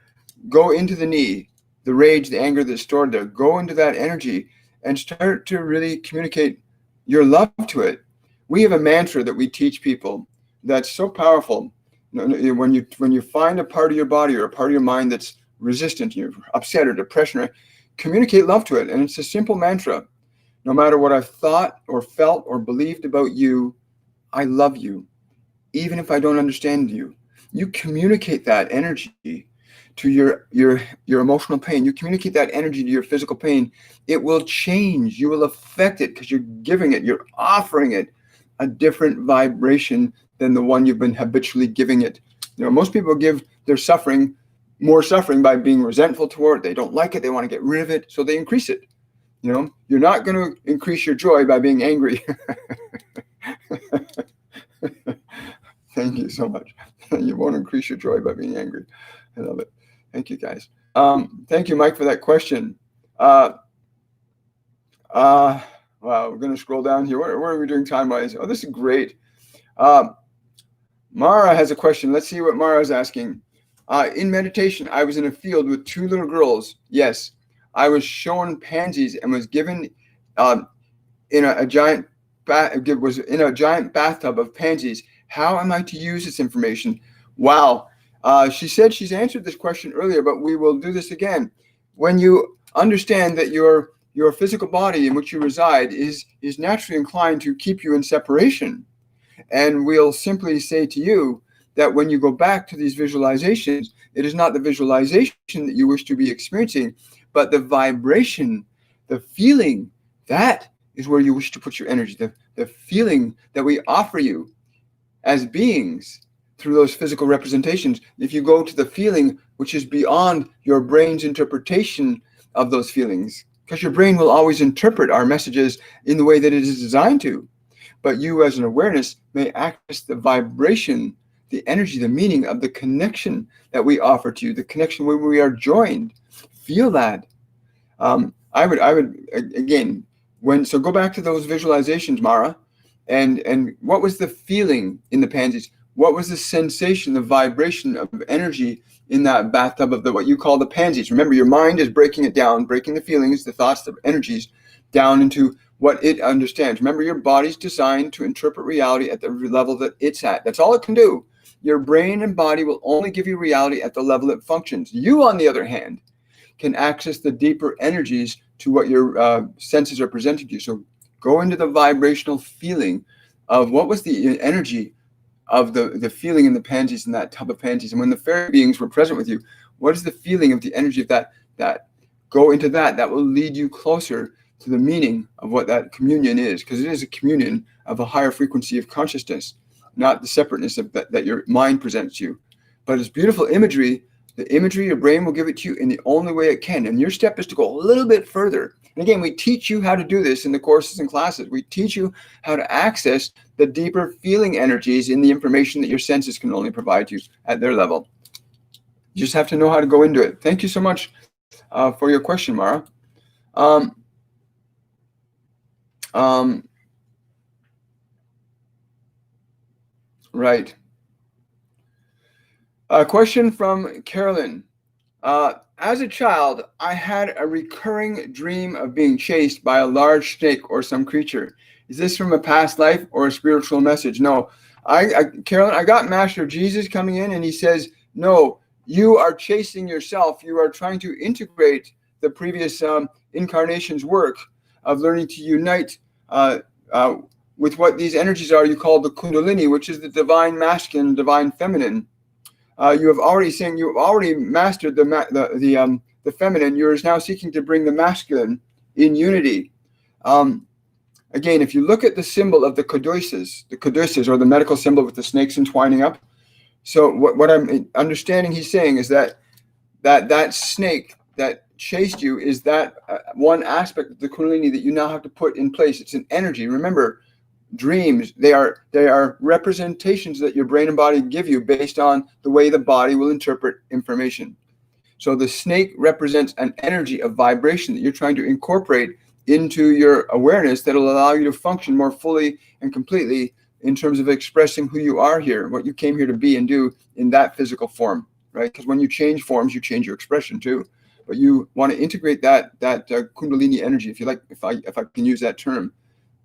go into the knee, the rage, the anger that's stored there. Go into that energy and start to really communicate your love to it. We have a mantra that we teach people that's so powerful. When you find a part of your body or a part of your mind that's resistant, you're upset or depression, right? Communicate love to it. And it's a simple mantra. No matter what I've thought or felt or believed about you, I love you. Even if I don't understand you. You communicate that energy to your emotional pain. You communicate that energy to your physical pain. It will change. You will affect it because you're giving it, you're offering it a different vibration than the one you've been habitually giving it. Most people give their suffering more suffering by being resentful toward it. They don't like it. They want to get rid of it. So they increase it. You're not going to increase your joy by being angry. Thank you so much. You won't increase your joy by being angry. I love it. Thank you, guys. Thank you, Mike, for that question. Wow, we're going to scroll down here. What are we doing time-wise? Oh, this is great. Mara has a question. Let's see what Mara is asking. In meditation, I was in a field with two little girls. Yes, I was shown pansies and was given in a giant bathtub of pansies. How am I to use this information? Wow. She said she's answered this question earlier, but we will do this again. When you understand that your physical body in which you reside is naturally inclined to keep you in separation, and we'll simply say to you that when you go back to these visualizations, it is not the visualization that you wish to be experiencing, but the vibration, the feeling, that is where you wish to put your energy, the feeling that we offer you as beings through those physical representations. If you go to the feeling which is beyond your brain's interpretation of those feelings, because your brain will always interpret our messages in the way that it is designed to, but you as an awareness may access the vibration, the energy, the meaning of the connection that we offer to you, the connection where we are joined. Feel that. I would again, so go back to those visualizations, Mara, and what was the feeling in the pansies? What was the sensation, the vibration of energy in that bathtub of what you call the pansies? Remember, your mind is breaking it down, breaking the feelings, the thoughts, the energies down into what it understands. Remember, your body's designed to interpret reality at the level that it's at. That's all it can do. Your brain and body will only give you reality at the level it functions. You, on the other hand, can access the deeper energies to what your senses are presenting to you. So go into the vibrational feeling of what was the energy of the feeling in the pansies, in that tub of pansies. And when the fairy beings were present with you, what is the feeling of the energy of that? Go into that. That will lead you closer to the meaning of what that communion is, because it is a communion of a higher frequency of consciousness, not the separateness of that your mind presents you. But it's beautiful imagery. The imagery, your brain will give it to you in the only way it can. And your step is to go a little bit further. And again, we teach you how to do this in the courses and classes. We teach you how to access the deeper feeling energies in the information that your senses can only provide you at their level. You just have to know how to go into it. Thank you so much for your question, Mara. Right. A question from Carolyn. As a child, I had a recurring dream of being chased by a large snake or some creature. Is this from a past life or a spiritual message? No. Carolyn, I got Master Jesus coming in, and he says, no, you are chasing yourself. You are trying to integrate the previous incarnation's work of learning to unite with what these energies are. You call the Kundalini, which is the divine masculine, divine feminine. You have already mastered the feminine. You're now seeking to bring the masculine in unity. Again, if you look at the symbol of the caduceus, or the medical symbol with the snakes entwining up. So what I'm understanding he's saying is that snake that chased you is that one aspect of the Kundalini that you now have to put in place. It's an energy. Remember, dreams, they are representations that your brain and body give you based on the way the body will interpret information. So the snake represents an energy of vibration that you're trying to incorporate into your awareness that will allow you to function more fully and completely in terms of expressing who you are here, what you came here to be and do in that physical form, right? Because when you change forms, you change your expression too. But you want to integrate that Kundalini energy, if you like, if I can use that term.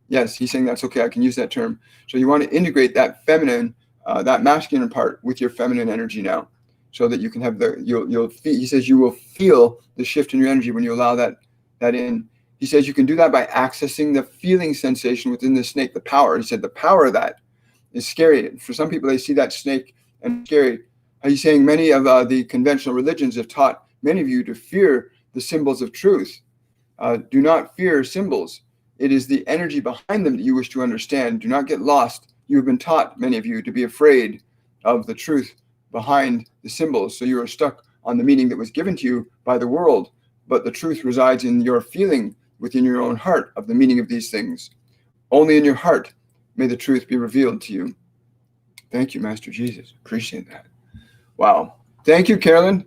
Yes, he's saying that's okay. I can use that term. So you want to integrate that feminine, that masculine part with your feminine energy now, so that you can have you'll feel, he says you will feel the shift in your energy when you allow that in. He says you can do that by accessing the feeling sensation within the snake, the power. He said the power of that is scary. For some people, they see that snake and scary. He's saying many of the conventional religions have taught many of you to fear the symbols of truth. Do not fear symbols. It is the energy behind them that you wish to understand. Do not get lost. You have been taught, many of you, to be afraid of the truth behind the symbols. So you are stuck on the meaning that was given to you by the world. But the truth resides in your feeling within your own heart of the meaning of these things. Only in your heart may the truth be revealed to you. Thank you, Master Jesus. Appreciate that. Wow. Thank you, Carolyn.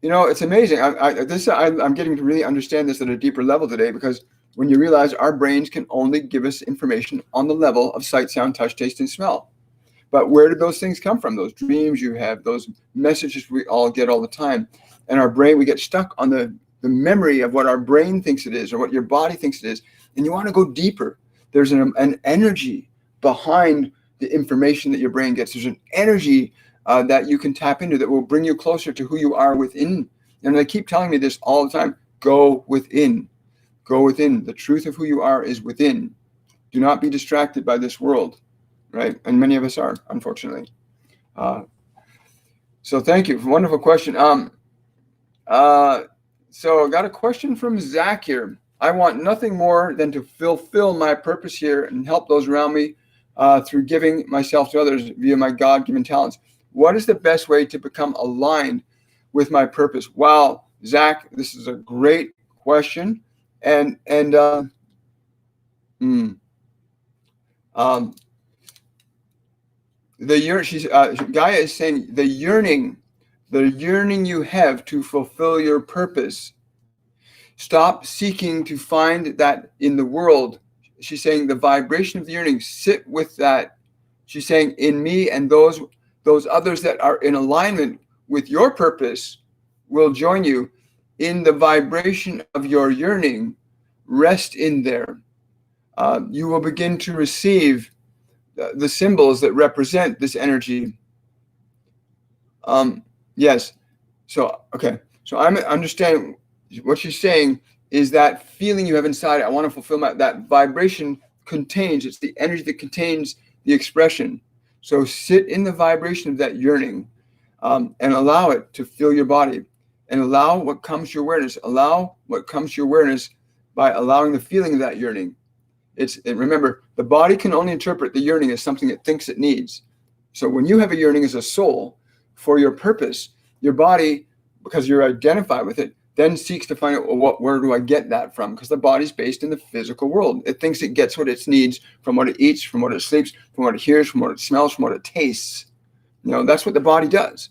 You know, it's amazing. I'm getting to really understand this at a deeper level today, because when you realize our brains can only give us information on the level of sight, sound, touch, taste, and smell. But where did those things come from? Those dreams you have, those messages we all get all the time. And our brain, we get stuck on the memory of what our brain thinks it is or what your body thinks it is. And you want to go deeper. There's an energy behind the information that your brain gets. There's an energy that you can tap into that will bring you closer to who you are within. And they keep telling me this all the time. Go within. Go within. The truth of who you are is within. Do not be distracted by this world, right? And many of us are, unfortunately. So thank you. Wonderful question. So I got a question from Zach here. I want nothing more than to fulfill my purpose here and help those around me through giving myself to others via my God-given talents. What is the best way to become aligned with my purpose? Wow, Zach, this is a great question. And Gaia is saying the yearning you have to fulfill your purpose. Stop seeking to find that in the world. She's saying the vibration of the yearning, sit with that. She's saying in me and those others that are in alignment with your purpose will join you in the vibration of your yearning. Rest in there. You will begin to receive the symbols that represent this energy. Yes. So, okay. So I'm understanding what she's saying is that feeling you have inside. I want to fulfill that vibration contains. It's the energy that contains the expression. So sit in the vibration of that yearning, and allow it to fill your body, and allow what comes to your awareness. Allow what comes to your awareness by allowing the feeling of that yearning. Remember, the body can only interpret the yearning as something it thinks it needs. So when you have a yearning as a soul for your purpose, your body, because you're identified with it, then seeks to find out, well, where do I get that from? Because the body's based in the physical world. It thinks it gets what it needs from what it eats, from what it sleeps, from what it hears, from what it smells, from what it tastes. That's what the body does.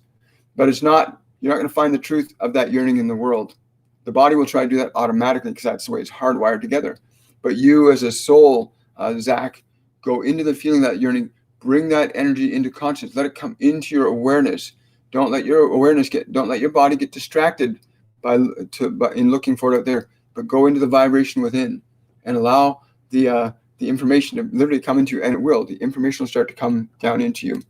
But you're not going to find the truth of that yearning in the world. The body will try to do that automatically because that's the way it's hardwired together. But you as a soul, Zach, go into the feeling of that yearning, bring that energy into consciousness, let it come into your awareness. Don't let your body get distracted by in looking for it out there, but go into the vibration within and allow the information to literally come into you, and it will. The information will start to come down into you.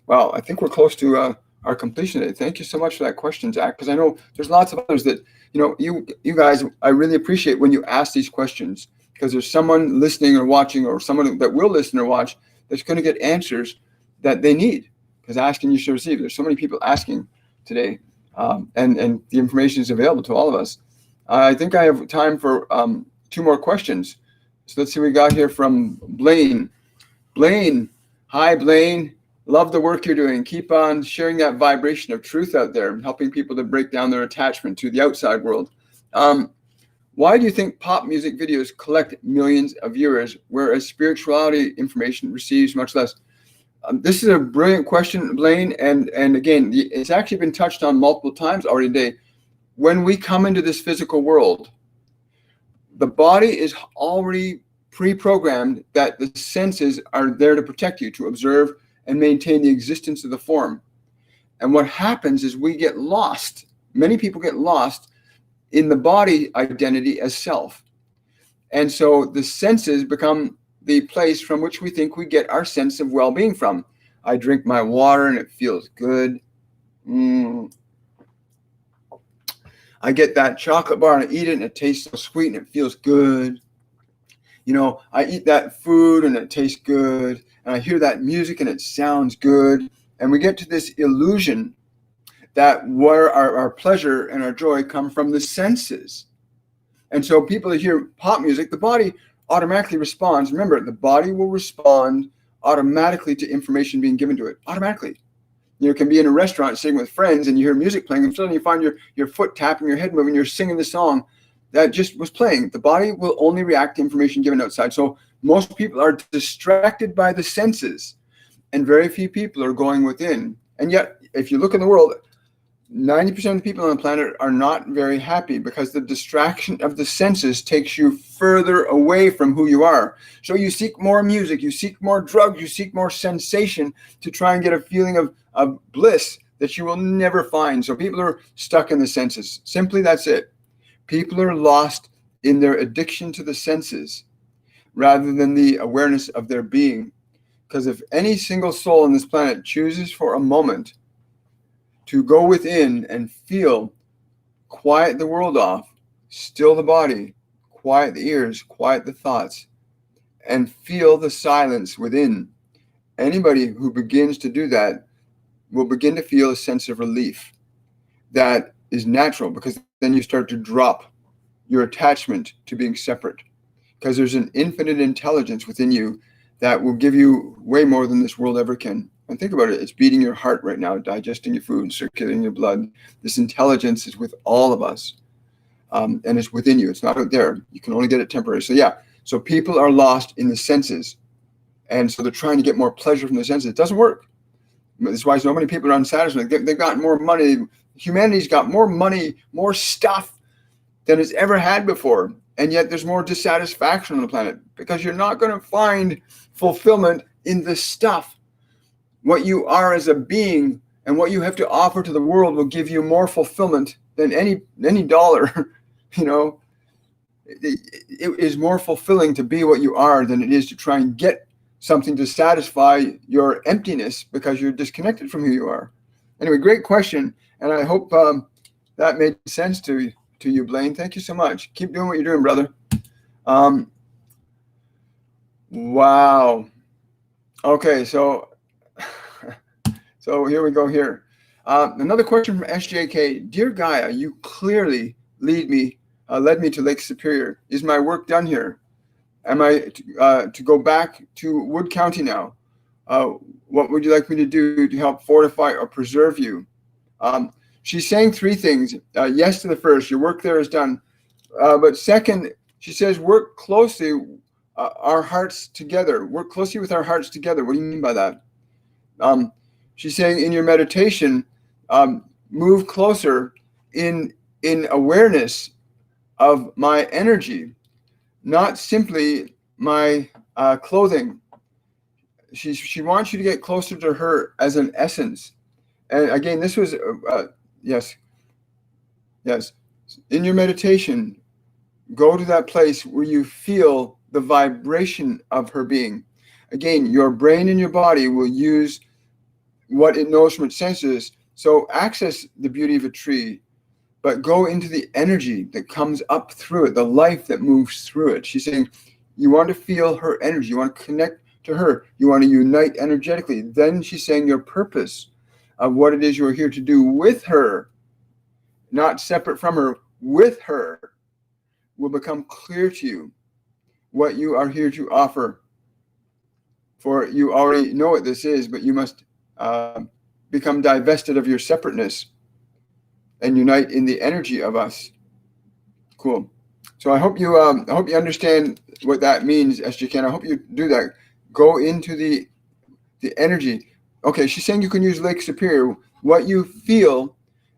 Wow, I think we're close to our completion today. Thank you so much for that question, Zach, because I know there's lots of others that, you guys, I really appreciate when you ask these questions, because there's someone listening or watching, or someone that will listen or watch, that's going to get answers that they need, because asking you should receive. There's so many people asking today, and the information is available to all of us. I think I have time for 2 more questions. So let's see what we got here from Blaine. Blaine, hi, Blaine. Love the work you're doing. Keep on sharing that vibration of truth out there, helping people to break down their attachment to the outside world. Why do you think pop music videos collect millions of viewers, whereas spirituality information receives much less? This is a brilliant question, Blaine. And again, it's actually been touched on multiple times already today. When we come into this physical world, the body is already pre-programmed that the senses are there to protect you, to observe and maintain the existence of the form. And what happens is we get lost. Many people get lost in the body identity as self. And so the senses become the place from which we think we get our sense of well-being from. I drink my water and it feels good. I get that chocolate bar and I eat it and it tastes so sweet and it feels good. I eat that food and it tastes good. And I hear that music and it sounds good. And we get to this illusion that where our pleasure and our joy come from the senses. And so people that hear pop music, the body automatically responds. Remember, the body will respond automatically to information being given to it. Automatically. You can be in a restaurant sitting with friends and you hear music playing, and suddenly you find your foot tapping, your head moving, you're singing the song that just was playing. The body will only react to information given outside. So most people are distracted by the senses, and very few people are going within. And yet, if you look in the world, 90% of the people on the planet are not very happy because the distraction of the senses takes you further away from who you are. So you seek more music, you seek more drugs, you seek more sensation to try and get a feeling of bliss that you will never find. So people are stuck in the senses. Simply, that's it. People are lost in their addiction to the senses rather than the awareness of their being. Because if any single soul on this planet chooses for a moment to go within and feel, quiet the world off, still the body, quiet the ears, quiet the thoughts, and feel the silence within. Anybody who begins to do that will begin to feel a sense of relief that is natural, because then you start to drop your attachment to being separate, because there's an infinite intelligence within you that will give you way more than this world ever can. And think about it, it's beating your heart right now, digesting your food, circulating your blood. This intelligence is with all of us, and it's within you. It's not out there. You can only get it temporarily. So people are lost in the senses, and so they're trying to get more pleasure from the senses. It doesn't work. That's why so many people are unsatisfied. They've got more money. Humanity's got more money, more stuff than it's ever had before. And yet there's more dissatisfaction on the planet, because you're not going to find fulfillment in the stuff. What you are as a being and what you have to offer to the world will give you more fulfillment than any dollar. It is more fulfilling to be what you are than it is to try and get something to satisfy your emptiness because you're disconnected from who you are. Anyway, great question. And I hope that made sense to you, Blaine. Thank you so much. Keep doing what you're doing, brother. Wow. Okay, so So here we go here. Another question from SJK. Dear Gaia, you clearly led me to Lake Superior. Is my work done here? Am I to go back to Wood County now? What would you like me to do to help fortify or preserve you? She's saying three things. Yes to the first, your work there is done. But second, she says, work closely, our hearts together. Work closely with our hearts together. What do you mean by that? She's saying in your meditation, move closer in awareness of my energy, not simply my clothing. She wants you to get closer to her as an essence. And again, this was, yes. In your meditation, go to that place where you feel the vibration of her being. Again, your brain and your body will use what it knows from its senses. So access the beauty of a tree, but go into the energy that comes up through it, the life that moves through it. She's saying you want to feel her energy. You want to connect to her. You want to unite energetically. Then she's saying your purpose of what it is you're here to do with her, not separate from her, with her, will become clear to you. What you are here to offer. For you already know what this is, but you must become divested of your separateness and unite in the energy of us. Cool. So I hope you understand what that means, SJK. I hope you do that. Go into the energy. Okay, she's saying you can use Lake Superior. What you feel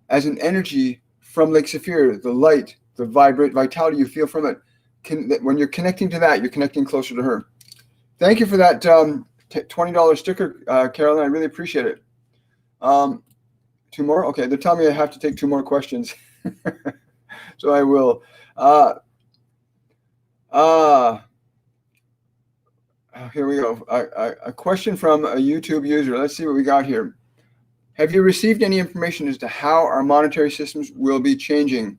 as an energy from Lake Superior, the light, the vitality you feel from it, when you're connecting to that, you're connecting closer to her. Thank you for that $20 sticker, Carolyn. I really appreciate it. Two more? Okay, they're telling me I have to take two more questions. So I will. Here we go. A question from a YouTube user. Let's see what we got here. Have you received any information as to how our monetary systems will be changing?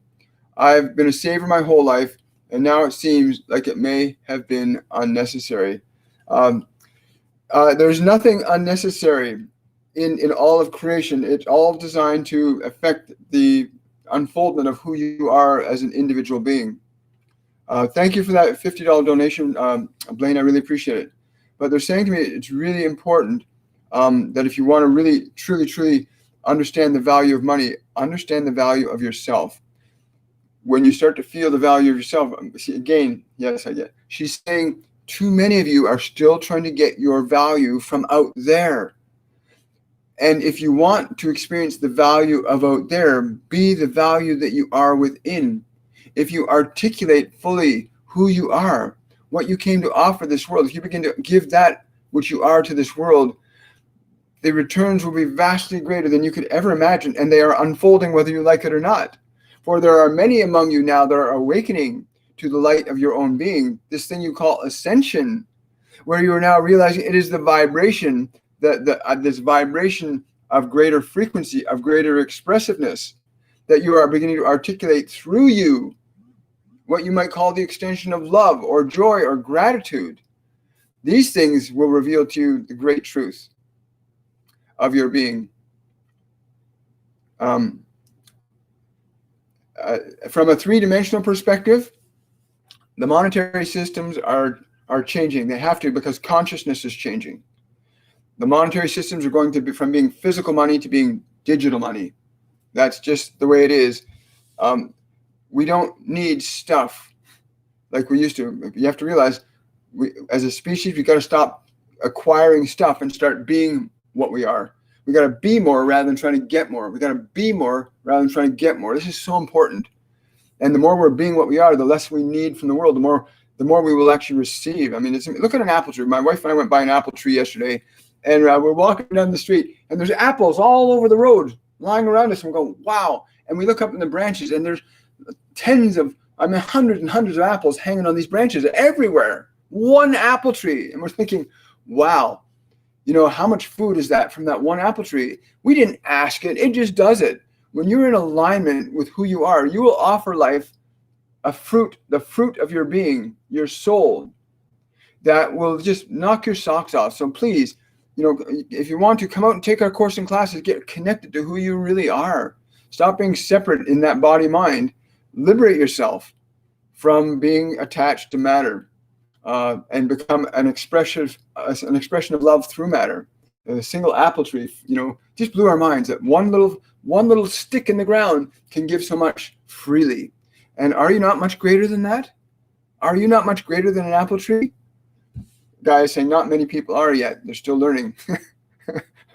I've been a saver my whole life, and now it seems like it may have been unnecessary. There's nothing unnecessary in all of creation. It's all designed to affect the unfoldment of who you are as an individual being. Thank you for that $50 donation, Blaine. I really appreciate it. But they're saying to me it's really important that if you want to really, truly understand the value of money, understand the value of yourself. When you start to feel the value of yourself, see, again, yes, I get. She's saying too many of you are still trying to get your value from out there. And if you want to experience the value of out there, be the value that you are within. If you articulate fully who you are, what you came to offer this world, if you begin to give that which you are to this world, the returns will be vastly greater than you could ever imagine, and they are unfolding whether you like it or not. For there are many among you now that are awakening to the light of your own being, this thing you call ascension, where you are now realizing it is the vibration, this vibration of greater frequency, of greater expressiveness, that you are beginning to articulate through you, what you might call the extension of love or joy or gratitude. These things will reveal to you the great truth of your being. From a three-dimensional perspective, the monetary systems are changing. They have to, because consciousness is changing. The monetary systems are going to be from being physical money to being digital money. That's just the way it is. We don't need stuff like we used to. You have to realize, as a species, we got to stop acquiring stuff and start being what we are. We got to be more rather than trying to get more. We got to be more rather than trying to get more. This is so important. And the more we're being what we are, the less we need from the world, the more we will actually receive. I mean, look at an apple tree. My wife and I went by an apple tree yesterday, and we're walking down the street, and there's apples all over the road lying around us, and we're going, wow. And we look up in the branches, and there's hundreds and hundreds of apples hanging on these branches everywhere. One apple tree. And we're thinking, wow, how much food is that from that one apple tree? We didn't ask it. It just does it. When you're in alignment with who you are, you will offer life the fruit of your being, your soul, that will just knock your socks off. So please, if you want to, come out and take our course and classes, get connected to who you really are. Stop being separate in that body-mind. Liberate yourself from being attached to matter, and become an expression of love through matter. A single apple tree, just blew our minds that one little stick in the ground can give so much freely. And are you not much greater than that? Are you not much greater than an apple tree? Gaia is saying not many people are yet. They're still learning.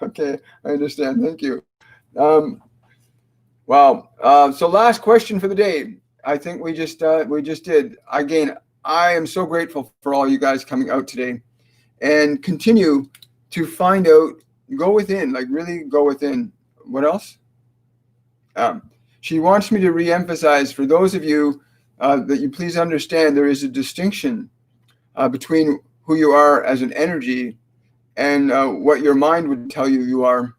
Okay, I understand. Thank you. Wow. So last question for the day. I think we just did. Again, I am so grateful for all you guys coming out today, and continue to find out. Go within, like really go within. What else? She wants me to reemphasize for those of you that you please understand there is a distinction between who you are as an energy and what your mind would tell you you are.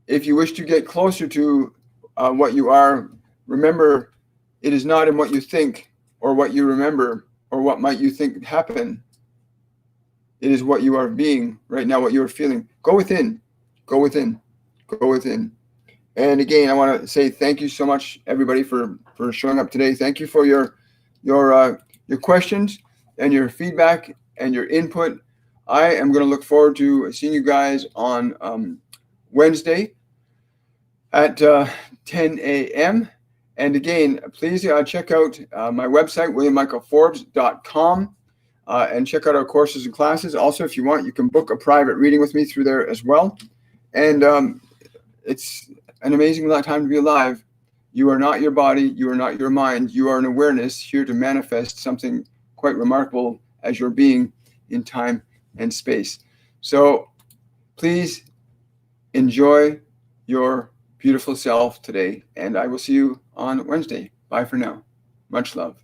If you wish to get closer to what you are, remember, it is not in what you think or what you remember or what might you think happen. It is what you are being right now, what you are feeling. Go within, go within, go within. And again, I want to say thank you so much, everybody, for showing up today. Thank you for your questions and your feedback and your input. I am going to look forward to seeing you guys on Wednesday at 10 a.m. And again, please check out my website, williammichaelforbes.com, and check out our courses and classes. Also, if you want, you can book a private reading with me through there as well. And it's an amazing time to be alive. You are not your body. You are not your mind. You are an awareness here to manifest something quite remarkable as your being in time and space. So please enjoy your beautiful self today, and I will see you on Wednesday. Bye for now. Much love.